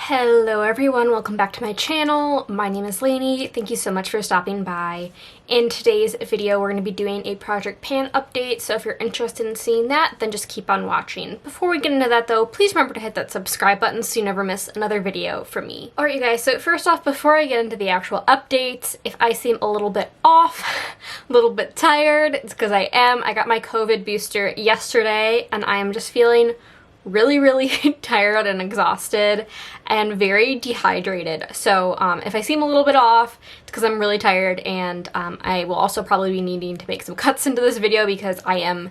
Hello everyone, welcome back to my channel. My name is Lainey. Thank you so much for stopping by. In today's video, we're going to be doing a Project Pan update, so if you're interested in seeing that, then just keep on watching. Before we get into that though, please remember to hit that subscribe button so you never miss another video from me. Alright you guys, so first off, before I get into the actual updates, if I seem a little bit off, a little bit tired, it's because I am. I got my COVID booster yesterday, and I am just feeling really tired and exhausted and very dehydrated. So if I seem a little bit off, it's because I'm really tired, and I will also probably be needing to make some cuts into this video because I am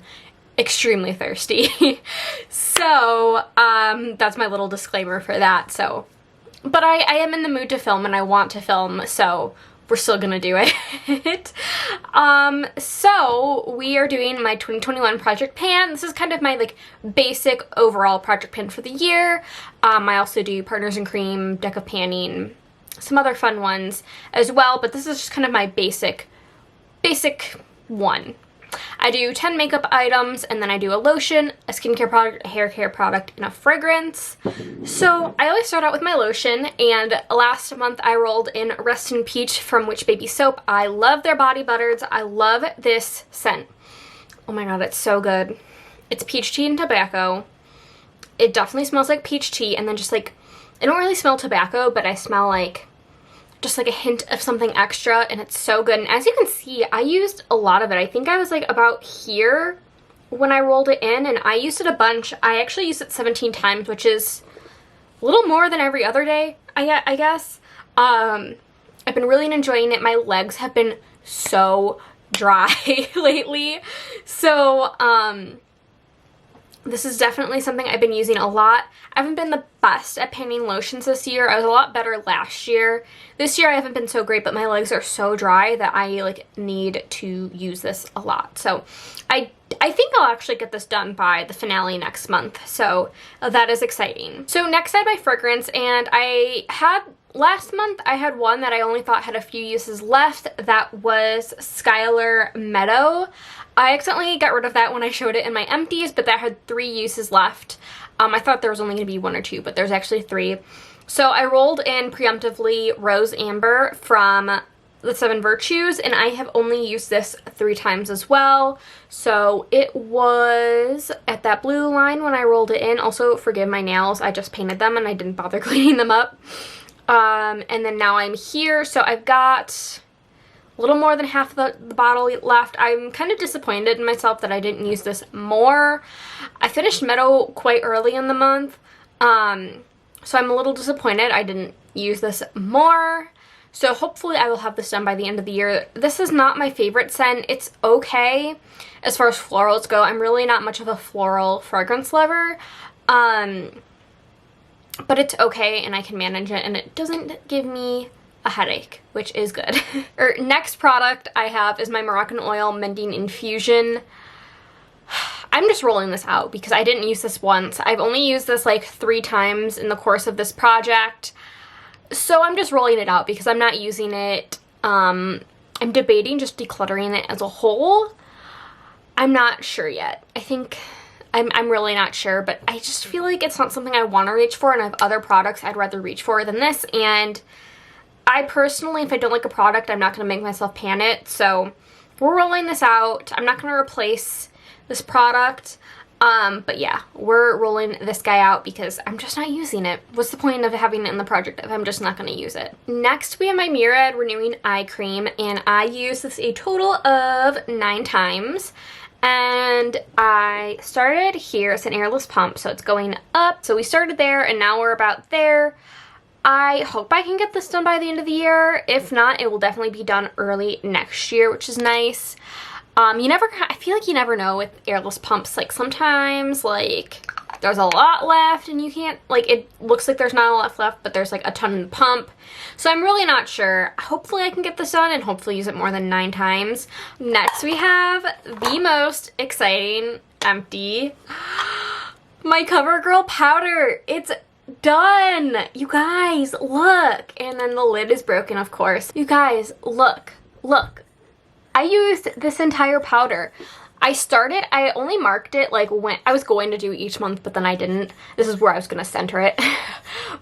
extremely thirsty. So that's my little disclaimer for that. So, but I am in the mood to film and I want to film, so we're still gonna do it. So we are doing my 2021 Project Pan. This is kind of my like basic overall project pan for the year. I also do Partners in Cream, Deck of Panning, some other fun ones as well, but this is just kind of my basic one. I do 10 makeup items, and then I do a lotion, a skincare product, a hair care product, and a fragrance. So I always start out with my lotion, and last month I rolled in Rest in Peach from Witch Baby Soap. I love their body butters. I love this scent. Oh my god, it's so good. It's peach tea and tobacco. It definitely smells like peach tea, and then just like, I don't really smell tobacco, but I smell like just like a hint of something extra, and it's so good. And as you can see, I used a lot of it. I think I was like about here when I rolled it in, and I used it a bunch. I actually used it 17 times, which is a little more than every other day, I guess. I've been really enjoying it. My legs have been so dry lately. So, this is definitely something I've been using a lot. I haven't been the best at panning lotions this year. I was a lot better last year. This year I haven't been so great, but my legs are so dry that I like need to use this a lot. So I think I'll actually get this done by the finale next month. So that is exciting. So next I had my fragrance, and last month I had one that I only thought had a few uses left. That was Skylar Meadow. I accidentally got rid of that when I showed it in my empties, but that had 3 uses left. I thought there was only going to be 1 or 2, but there's actually 3. So I rolled in preemptively Rose Amber from the 7 Virtues, and I have only used this 3 times as well. So it was at that blue line when I rolled it in. Also, forgive my nails, I just painted them and I didn't bother cleaning them up. And then now I'm here, so I've got a little more than half of the bottle left. I'm kind of disappointed in myself that I didn't use this more. I finished Meadow quite early in the month, so I'm a little disappointed I didn't use this more. So hopefully I will have this done by the end of the year. This is not my favorite scent. It's okay as far as florals go. I'm really not much of a floral fragrance lover, but it's okay and I can manage it, and it doesn't give me a headache, which is good. Next product I have is my Moroccan Oil Mending Infusion. I'm just rolling this out because I didn't use this once. I've only used this like 3 times in the course of this project. So I'm just rolling it out because I'm not using it. I'm debating just decluttering it as a whole. I'm not sure yet. I think I'm really not sure, but I just feel like it's not something I want to reach for, and I have other products I'd rather reach for than this. And I personally, if I don't like a product, I'm not going to make myself pan it. So we're rolling this out. I'm not going to replace this product. But yeah, we're rolling this guy out because I'm just not using it. What's the point of having it in the project if I'm just not going to use it? Next, we have my Murad Renewing Eye Cream, and I use this a total of 9 times. And I started here. It's an airless pump, so it's going up. So we started there, and now we're about there. I hope I can get this done by the end of the year. If not, it will definitely be done early next year, which is nice. I feel like you never know with airless pumps. Like sometimes like there's a lot left and you can't, like it looks like there's not a lot left, but there's like a ton in the pump. So I'm really not sure. Hopefully I can get this done and hopefully use it more than 9 times. Next we have the most exciting empty. My CoverGirl powder. It's done. You guys, look. And then the lid is broken, of course. You guys, look. I used this entire powder. I only marked it like when I was going to do each month, but then I didn't. This is where I was gonna center it.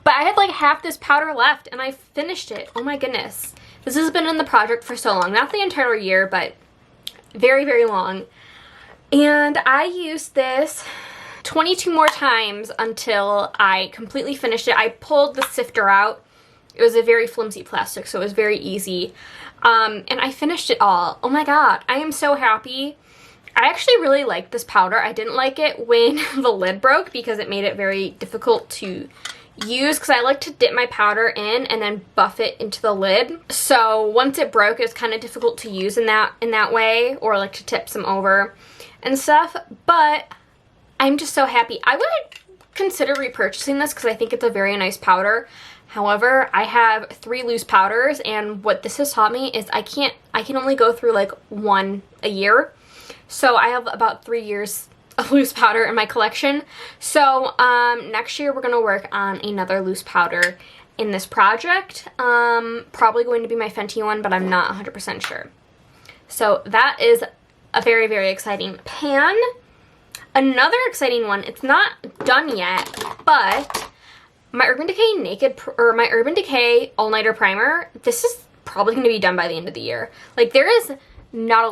But I had like half this powder left and I finished it. Oh my goodness. This has been in the project for so long. Not the entire year, but very, very long. And I used this 22 more times until I completely finished it. I pulled the sifter out. It was a very flimsy plastic, so it was very easy. And I finished it all. Oh my god, I am so happy. I actually really liked this powder. I didn't like it when the lid broke because it made it very difficult to use because I like to dip my powder in and then buff it into the lid. So once it broke, it was kind of difficult to use in that way, or like to tip some over and stuff. But I'm just so happy. I would consider repurchasing this because I think it's a very nice powder. However, I have 3 loose powders, and what this has taught me is I can only go through like 1 a year. So I have about 3 years of loose powder in my collection. So next year we're going to work on another loose powder in this project. Probably going to be my Fenty one, but I'm not 100% sure. So that is a very, very exciting pan. Another exciting one, it's not done yet, but my Urban Decay my Urban Decay All Nighter Primer, this is probably going to be done by the end of the year. Like, there is not a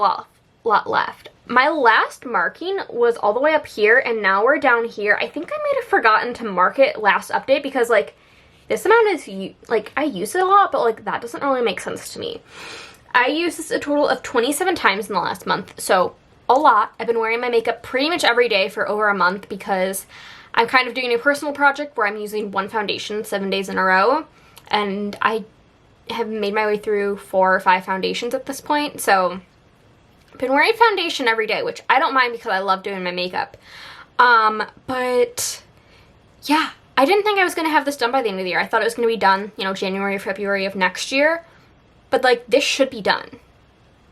lot left. My last marking was all the way up here, and now we're down here. I think I might have forgotten to mark it last update because, like, this amount is, like, I use it a lot, but, like, that doesn't really make sense to me. I used this a total of 27 times in the last month, so a lot. I've been wearing my makeup pretty much every day for over a month because I'm kind of doing a personal project where I'm using one foundation 7 days in a row, and I have made my way through 4 or 5 foundations at this point, so been wearing foundation every day, which I don't mind because I love doing my makeup. But yeah, I didn't think I was going to have this done by the end of the year. I thought it was going to be done, you know, January or February of next year. But like, this should be done.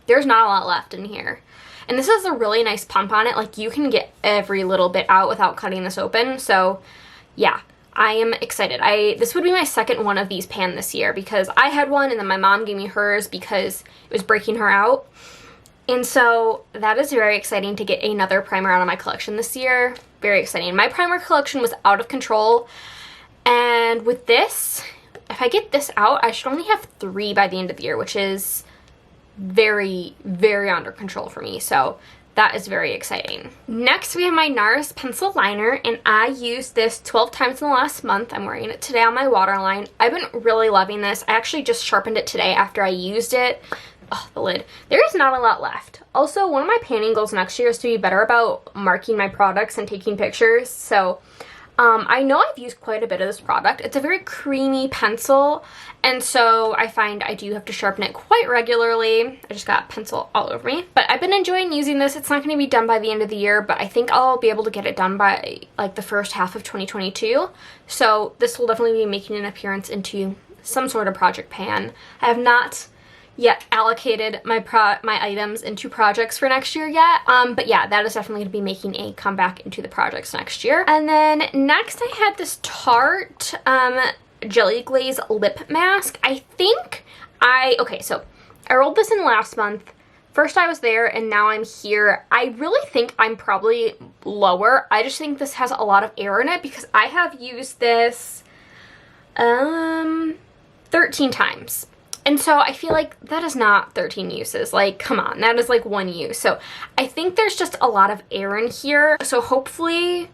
There's not a lot left in here. And this has a really nice pump on it. Like, you can get every little bit out without cutting this open. So yeah, I am excited. This would be my second one of these pan this year because I had one and then my mom gave me hers because it was breaking her out. And so that is very exciting to get another primer out of my collection this year. Very exciting. My primer collection was out of control. And with this, if I get this out, I should only have 3 by the end of the year, which is very, very under control for me. So that is very exciting. Next, we have my NARS pencil liner, and I used this 12 times in the last month. I'm wearing it today on my waterline. I've been really loving this. I actually just sharpened it today after I used it. Oh, the lid. There is not a lot left. Also, one of my panning goals next year is to be better about marking my products and taking pictures. So I know I've used quite a bit of this product. It's a very creamy pencil, and so I find I do have to sharpen it quite regularly. I just got pencil all over me. But I've been enjoying using this. It's not going to be done by the end of the year, but I think I'll be able to get it done by like the first half of 2022. So this will definitely be making an appearance into some sort of project pan. I have not yet allocated my items into projects for next year yet. But yeah, that is definitely going to be making a comeback into the projects next year. And then next I had this Tarte Jelly Glaze Lip Mask. Okay, so I rolled this in last month. First I was there and now I'm here. I really think I'm probably lower. I just think this has a lot of air in it because I have used this 13 times. And so I feel like that is not 13 uses. Like, come on, that is like 1 use. So I think there's just a lot of air in here. So hopefully,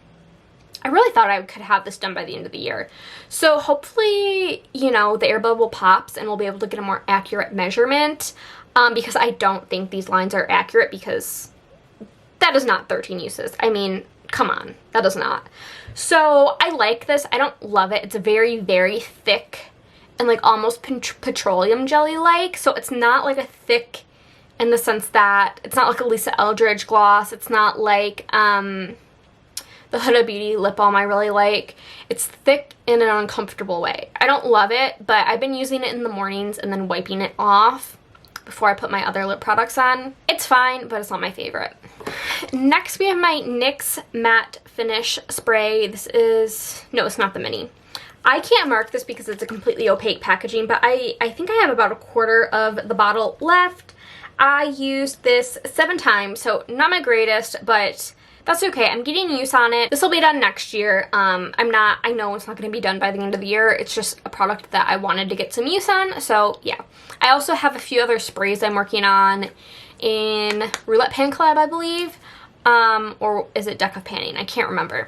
I really thought I could have this done by the end of the year. So hopefully, you know, the air bubble pops and we'll be able to get a more accurate measurement. Because I don't think these lines are accurate because that is not 13 uses. I mean, come on, that is not. So I like this. I don't love it. It's a very, very thick and like almost petroleum jelly like, so it's not like a thick in the sense that it's not like a Lisa Eldridge gloss. It's not like the Huda Beauty lip balm I really like. It's thick in an uncomfortable way. I don't love it, but I've been using it in the mornings and then wiping it off before I put my other lip products on. It's fine, but it's not my favorite. Next we have my NYX Matte Finish Spray. This is, no, it's not the mini. I can't mark this because it's a completely opaque packaging, but I think I have about 1/4 of the bottle left. I used this 7 times, so not my greatest, but that's okay. I'm getting use on it. This will be done next year. I know it's not going to be done by the end of the year. It's just a product that I wanted to get some use on, so yeah. I also have a few other sprays I'm working on in Roulette Pan Collab, I believe. Or is it Deck of Panning? I can't remember.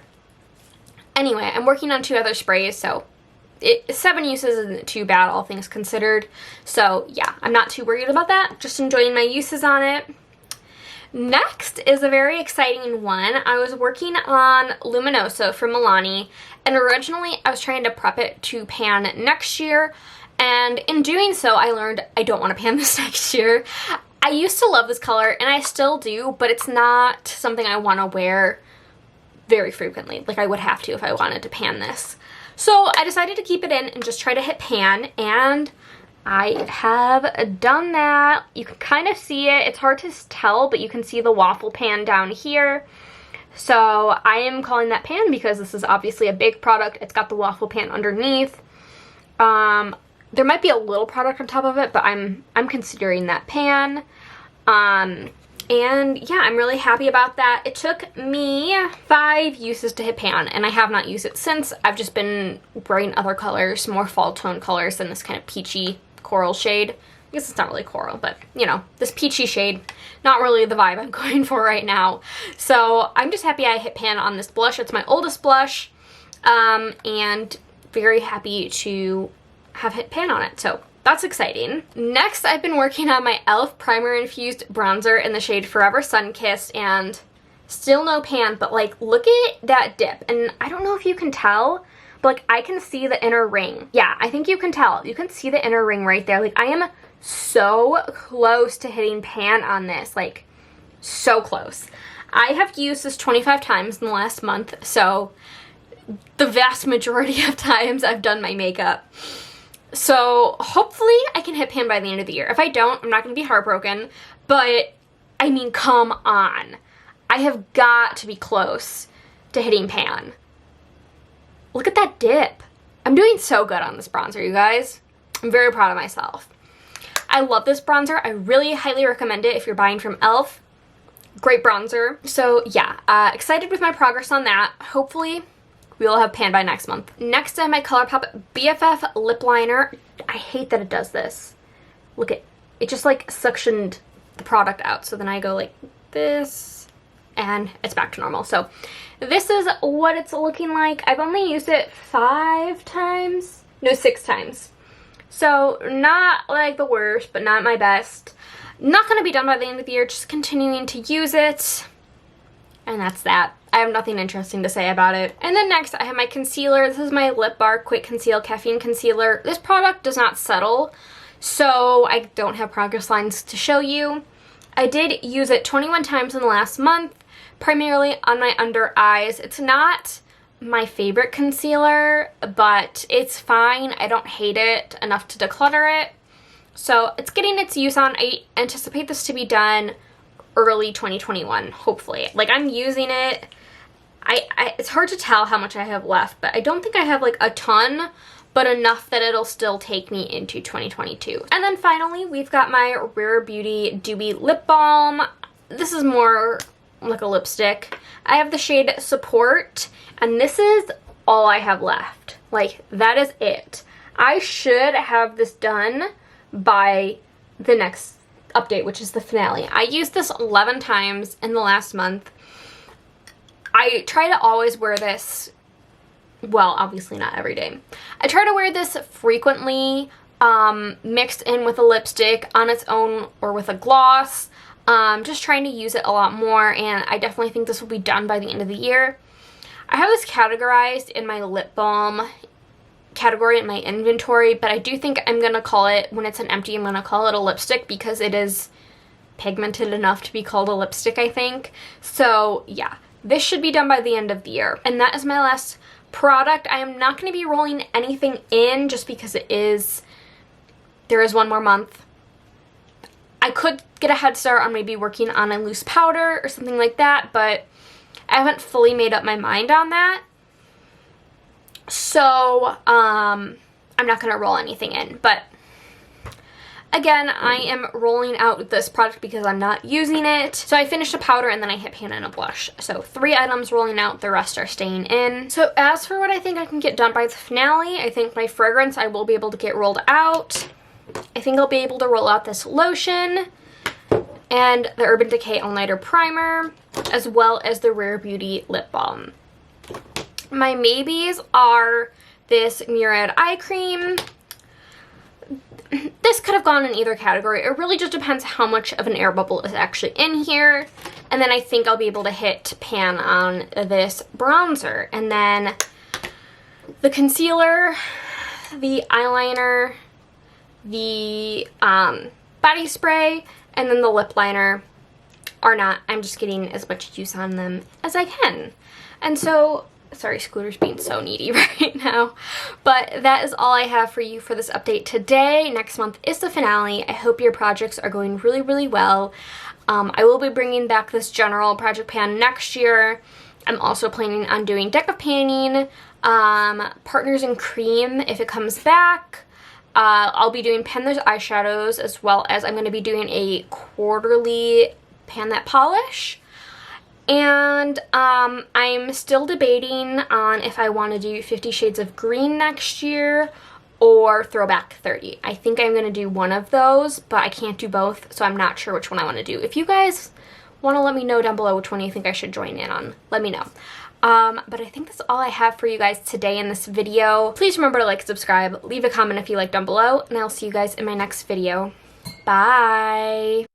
Anyway, I'm working on 2 other sprays, so 7 uses isn't too bad, all things considered. So yeah, I'm not too worried about that. Just enjoying my uses on it. Next is a very exciting one. I was working on Luminoso from Milani, and originally I was trying to prep it to pan next year, and in doing so I learned I don't want to pan this next year. I used to love this color, and I still do, but it's not something I want to wear very frequently, like I would have to if I wanted to pan this. So I decided to keep it in and just try to hit pan, and I have done that. You can kind of see it. It's hard to tell, but you can see the waffle pan down here. So I am calling that pan because this is obviously a big product. It's got the waffle pan underneath. There might be a little product on top of it, but I'm considering that pan. And yeah, I'm really happy about that. It took me 5 uses to hit pan, and I have not used it since. I've just been wearing other colors, more fall tone colors than this kind of peachy coral shade. I guess it's not really coral, but you know, this peachy shade, not really the vibe I'm going for right now. So I'm just happy I hit pan on this blush. It's my oldest blush, and very happy to have hit pan on it. So that's exciting. Next, I've been working on my e.l.f. Primer Infused Bronzer in the shade Forever Sun-Kissed, and still no pan, but like, look at that dip. And I don't know if you can tell, but like, I can see the inner ring. Yeah, I think you can tell. You can see the inner ring right there. Like, I am so close to hitting pan on this, like so close. I have used this 25 times in the last month, so the vast majority of times I've done my makeup. So hopefully I can hit pan by the end of the year. If I don't, I'm not going to be heartbroken, but I mean, come on. I have got to be close to hitting pan. Look at that dip. I'm doing so good on this bronzer, you guys. I'm very proud of myself. I love this bronzer. I really highly recommend it if you're buying from e.l.f. Great bronzer. So yeah, excited with my progress on that. Hopefully we will have pan by next month. Next, I have my ColourPop BFF lip liner. I hate that it does this. Look at it, just like suctioned the product out. So then I go like this, and it's back to normal. So this is what it's looking like. I've only used it 6 times. So not like the worst, but not my best. Not gonna be done by the end of the year, just continuing to use it. And that's that. I have nothing interesting to say about it. And then next, I have my concealer. This is my Lip Bar Quick Conceal Caffeine Concealer. This product does not settle, so I don't have progress lines to show you. I did use it 21 times in the last month, primarily on my under eyes. It's not my favorite concealer, but it's fine. I don't hate it enough to declutter it. So it's getting its use on. I anticipate this to be done early 2021, hopefully. Like, I'm using it. It's hard to tell how much I have left, but I don't think I have like a ton, but enough that it'll still take me into 2022. And then finally, we've got my Rare Beauty Dewy Lip Balm. This is more like a lipstick. I have the shade Support, and this is all I have left. Like, that is it. I should have this done by the next update, which is the finale. I used this 11 times in the last month. I try to always wear this, well, obviously not every day. I try to wear this frequently, mixed in with a lipstick on its own or with a gloss. Just trying to use it a lot more, and I definitely think this will be done by the end of the year. I have this categorized in my lip balm category in my inventory, but I do think I'm gonna call it, when it's an empty, I'm gonna call it a lipstick because it is pigmented enough to be called a lipstick, I think. So yeah, this should be done by the end of the year. And that is my last product. I am not going to be rolling anything in just because there is one more month. I could get a head start on maybe working on a loose powder or something like that, but I haven't fully made up my mind on that. So I'm not going to roll anything in. But Again, I am rolling out this product because I'm not using it. So I finished a powder and then I hit pan and a blush. So 3 items rolling out, the rest are staying in. So as for what I think I can get done by the finale, I think my fragrance I will be able to get rolled out. I think I'll be able to roll out this lotion and the Urban Decay All Nighter Primer, as well as the Rare Beauty Lip Balm. My maybes are this Murad Eye Cream. This could have gone in either category. It really just depends how much of an air bubble is actually in here. And then I think I'll be able to hit pan on this bronzer. And then the concealer, the eyeliner, the body spray, and then the lip liner are not. I'm just getting as much use on them as I can. And so, sorry, Scooter's being so needy right now. But that is all I have for you for this update today. Next month is the finale. I hope your projects are going really, really well. I will be bringing back this general project pan next year. I'm also planning on doing deck of panning, Partners in Cream if it comes back. I'll be doing Pan Those eyeshadows, as well as I'm going to be doing a quarterly Pan That Polish. And I'm still debating on if I want to do 50 Shades of Green next year or Throwback 30. I think I'm going to do one of those, but I can't do both, so I'm not sure which one I want to do. If you guys want to let me know down below which one you think I should join in on, let me know. But I think that's all I have for you guys today in this video. Please remember to like, subscribe, leave a comment if you like down below, and I'll see you guys in my next video. Bye!